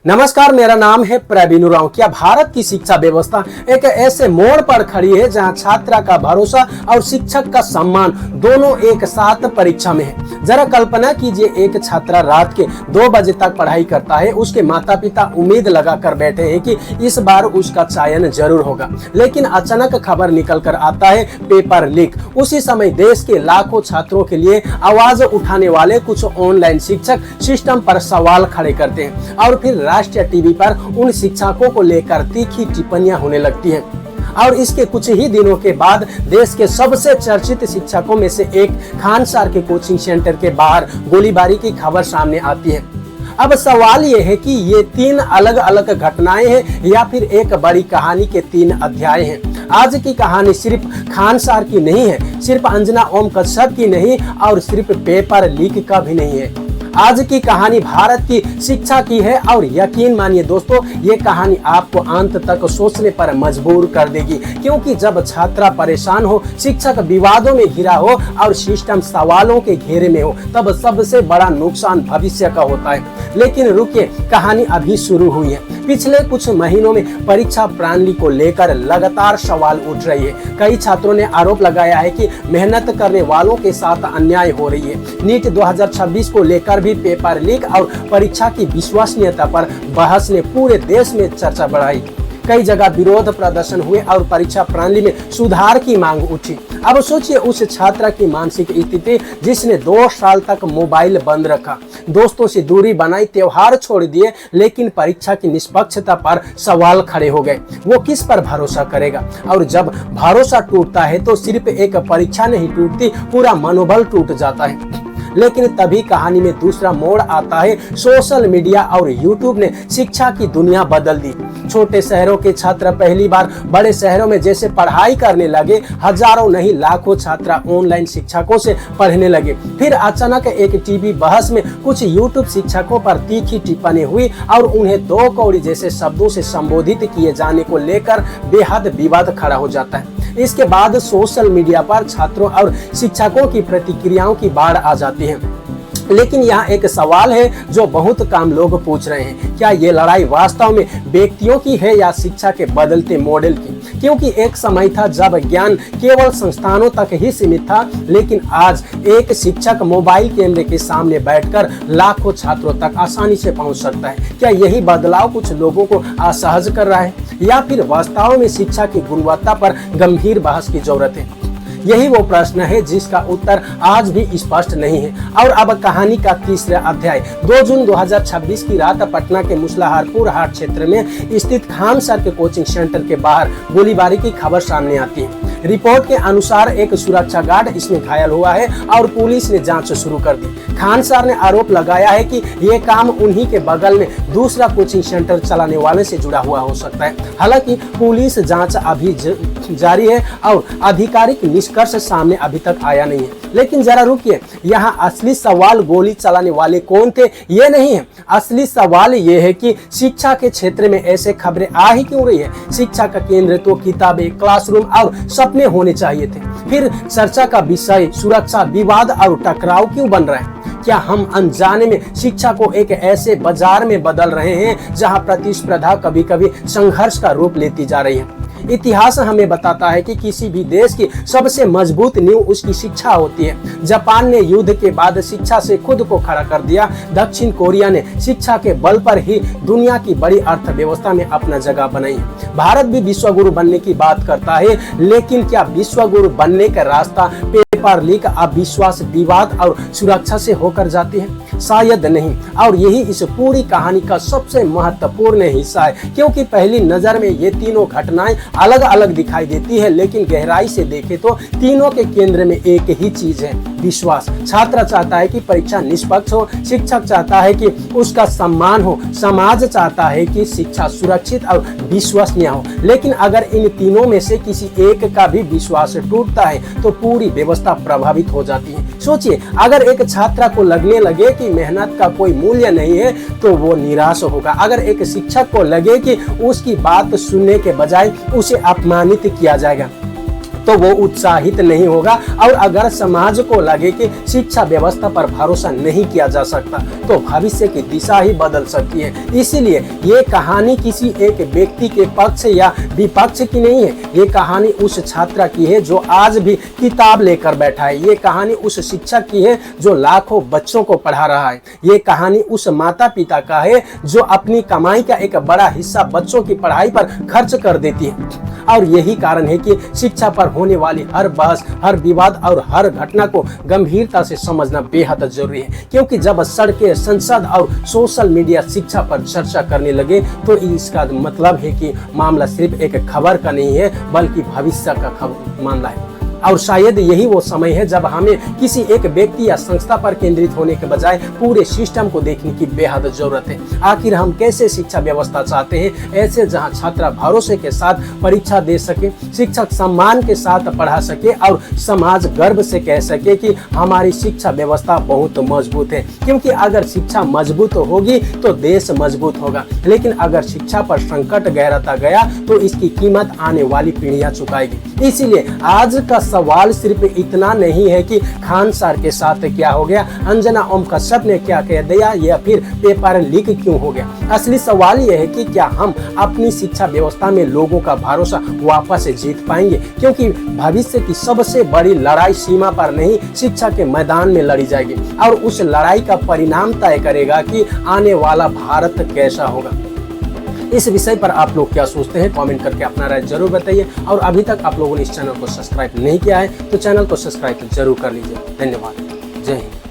नमस्कार, मेरा नाम है प्रवीण उरांव। क्या भारत की शिक्षा व्यवस्था एक ऐसे मोड़ पर खड़ी है जहां छात्रा का भरोसा और शिक्षक का सम्मान दोनों एक साथ परीक्षा में है। जरा कल्पना कीजिए, एक छात्रा रात के 2 बजे तक पढ़ाई करता है। उसके माता पिता उम्मीद लगा कर बैठे हैं कि इस बार उसका चयन जरूर होगा, लेकिन अचानक खबर निकल कर आता है पेपर लीक। उसी समय देश के लाखों छात्रों के लिए आवाज उठाने वाले कुछ ऑनलाइन शिक्षक सिस्टम पर सवाल खड़े करते हैं और फिर राष्ट्रीय टीवी पर उन शिक्षकों को लेकर तीखी टिप्पणियां होने लगती हैं। और इसके कुछ ही दिनों के बाद देश के सबसे चर्चित शिक्षकों में से एक खानसार के कोचिंग सेंटर के बाहर गोलीबारी की खबर सामने आती है। अब सवाल ये है कि ये 3 अलग अलग घटनाएं हैं या फिर एक बड़ी कहानी के 3 अध्याय हैं। आज की कहानी सिर्फ खानसार की नहीं है, सिर्फ अंजना ओम कश्यप की नहीं और सिर्फ पेपर लीक का भी नहीं है। आज की कहानी भारत की शिक्षा की है और यकीन मानिए दोस्तों, ये कहानी आपको अंत तक सोचने पर मजबूर कर देगी, क्योंकि जब छात्रा परेशान हो, शिक्षक विवादों में घिरा हो और सिस्टम सवालों के घेरे में हो, तब सबसे बड़ा नुकसान भविष्य का होता है। लेकिन रुकिए, कहानी अभी शुरू हुई है। पिछले कुछ महीनों में परीक्षा प्रणाली को लेकर लगातार सवाल उठ रही है। कई छात्रों ने आरोप लगाया है कि मेहनत करने वालों के साथ अन्याय हो रही है। नीट 2026 को लेकर भी पेपर लीक और परीक्षा की विश्वसनीयता पर बहस ने पूरे देश में चर्चा बढ़ाई। कई जगह विरोध प्रदर्शन हुए और परीक्षा प्रणाली में सुधार की मांग उठी। अब सोचिए उस छात्रा की मानसिक स्थिति जिसने 2 साल तक मोबाइल बंद रखा, दोस्तों से दूरी बनाई, त्योहार छोड़ दिए, लेकिन परीक्षा की निष्पक्षता पर सवाल खड़े हो गए। वो किस पर भरोसा करेगा? और जब भरोसा टूटता है तो सिर्फ एक परीक्षा नहीं टूटती, पूरा मनोबल टूट जाता है। लेकिन तभी कहानी में दूसरा मोड़ आता है। सोशल मीडिया और यूट्यूब ने शिक्षा की दुनिया बदल दी। छोटे शहरों के छात्र पहली बार बड़े शहरों में जैसे पढ़ाई करने लगे। हजारों नहीं लाखों छात्र ऑनलाइन शिक्षकों से पढ़ने लगे। फिर अचानक एक टीवी बहस में कुछ यूट्यूब शिक्षकों पर तीखी टिप्पणी हुई और उन्हें 2 कौड़ी जैसे शब्दों से संबोधित किए जाने को लेकर बेहद विवाद खड़ा हो जाता है। इसके बाद सोशल मीडिया पर छात्रों और शिक्षकों की प्रतिक्रियाओं की बाढ़ आ जाती है। लेकिन यहाँ एक सवाल है जो बहुत कम लोग पूछ रहे हैं, क्या ये लड़ाई वास्तव में व्यक्तियों की है या शिक्षा के बदलते मॉडल की? क्योंकि एक समय था जब ज्ञान केवल संस्थानों तक ही सीमित था, लेकिन आज एक शिक्षक मोबाइल कैमरे के सामने बैठकर लाखों छात्रों तक आसानी से पहुंच सकता है। क्या यही बदलाव कुछ लोगों को असहज कर रहा है या फिर वास्तव में शिक्षा की गुणवत्ता पर गंभीर बहस की जरूरत है? यही वो प्रश्न है जिसका उत्तर आज भी स्पष्ट नहीं है। और अब कहानी का तीसरा अध्याय। 2 जून 2026 की रात पटना के मुसलहरपुर हाट क्षेत्र में स्थित खानसार के कोचिंग सेंटर के बाहर गोलीबारी की खबर सामने आती है। रिपोर्ट के अनुसार एक सुरक्षा गार्ड इसमें घायल हुआ है और पुलिस ने जांच शुरू कर दी। खानसार ने आरोप लगाया है कि ये काम उन्हीं के बगल में दूसरा कोचिंग सेंटर चलाने वाले से जुड़ा हुआ हो सकता है। हालांकि पुलिस जांच अभी जारी है और आधिकारिक निष्कर्ष सामने अभी तक आया नहीं है। लेकिन जरा रुकिए, यहाँ असली सवाल गोली चलाने वाले कौन थे ये नहीं है। असली सवाल ये है कि शिक्षा के क्षेत्र में ऐसे खबरें आ ही क्यों रही है? शिक्षा का केंद्र तो किताबें, क्लासरूम और सपने होने चाहिए थे। फिर चर्चा का विषय सुरक्षा, विवाद और टकराव क्यों बन रहा है? क्या हम अनजाने में शिक्षा को एक ऐसे बाजार में बदल रहे हैं जहां प्रतिस्पर्धा कभी कभी संघर्ष का रूप लेती जा रही है? इतिहास हमें बताता है कि किसी भी देश की सबसे मजबूत नींव उसकी शिक्षा होती है। जापान ने युद्ध के बाद शिक्षा से खुद को खड़ा कर दिया। दक्षिण कोरिया ने शिक्षा के बल पर ही दुनिया की बड़ी अर्थव्यवस्था में अपना जगह बनाई है। भारत भी विश्वगुरु बनने की बात करता है, लेकिन क्या विश्वगुरु बनने का रास्ता पेपर लीक, अविश्वास, विवाद और सुरक्षा से होकर जाती है? शायद नहीं। और यही इस पूरी कहानी का सबसे महत्वपूर्ण हिस्सा है, क्योंकि पहली नजर में ये तीनों घटनाएं अलग अलग दिखाई देती है, लेकिन गहराई से देखें तो तीनों के केंद्र में एक ही चीज है, विश्वास। छात्र चाहता है कि परीक्षा निष्पक्ष हो, शिक्षक चाहता है कि उसका सम्मान हो, समाज चाहता है कि शिक्षा सुरक्षित और विश्वसनीय हो। लेकिन अगर इन तीनों में से किसी एक का भी विश्वास टूटता है तो पूरी व्यवस्था प्रभावित हो जाती है। सोचिए, अगर एक छात्रा को लगने लगे कि मेहनत का कोई मूल्य नहीं है तो वो निराश होगा। अगर एक शिक्षक को लगे कि उसकी बात सुनने के बजाय उसे अपमानित किया जाएगा तो वो उत्साहित नहीं होगा। और अगर समाज को लगे कि शिक्षा व्यवस्था पर भरोसा नहीं किया जा सकता तो भविष्य की दिशा ही बदल सकती है। इसीलिए ये कहानी किसी एक व्यक्ति के पक्ष या विपक्ष की नहीं है, ये कहानी उस छात्रा की है जो आज भी किताब लेकर बैठा है। ये कहानी उस शिक्षक की है जो लाखों बच्चों को पढ़ा रहा है। ये कहानी उस माता पिता का है जो अपनी कमाई का एक बड़ा हिस्सा बच्चों की पढ़ाई पर खर्च कर देती है। और यही कारण है कि शिक्षा पर होने वाली हर बहस, हर विवाद और हर घटना को गंभीरता से समझना बेहद जरूरी है, क्योंकि जब सड़कें, संसद और सोशल मीडिया शिक्षा पर चर्चा करने लगे तो इसका मतलब है कि मामला सिर्फ एक खबर का नहीं है बल्कि भविष्य का मामला है। और शायद यही वो समय है जब हमें किसी एक व्यक्ति या संस्था पर केंद्रित होने के बजाय पूरे सिस्टम को देखने की बेहद जरूरत है। आखिर हम कैसे शिक्षा व्यवस्था चाहते हैं? ऐसे जहां छात्र भरोसे के साथ परीक्षा दे सके, शिक्षक सम्मान के साथ पढ़ा सके और समाज गर्व से कह सके कि हमारी शिक्षा व्यवस्था बहुत मजबूत है। क्योंकि अगर शिक्षा मजबूत होगी तो देश मजबूत होगा, लेकिन अगर शिक्षा पर संकट गहराता गया तो इसकी कीमत आने वाली पीढ़ियां चुकाएगी। इसीलिए आज का सवाल सिर्फ इतना नहीं है कि खान सर के साथ क्या हो गया, अंजना ओम कश्यप ने क्या कह दिया या फिर पेपर लीक क्यों हो गया। असली सवाल यह है कि क्या हम अपनी शिक्षा व्यवस्था में लोगों का भरोसा वापस जीत पाएंगे, क्योंकि भविष्य की सबसे बड़ी लड़ाई सीमा पर नहीं शिक्षा के मैदान में लड़ी जाएगी और उस लड़ाई का परिणाम तय करेगा कि आने वाला भारत कैसा होगा। इस विषय पर आप लोग क्या सोचते हैं? कमेंट करके अपना राय जरूर बताइए। और अभी तक आप लोगों ने इस चैनल को सब्सक्राइब नहीं किया है तो चैनल को सब्सक्राइब जरूर कर लीजिए। धन्यवाद। जय हिंद।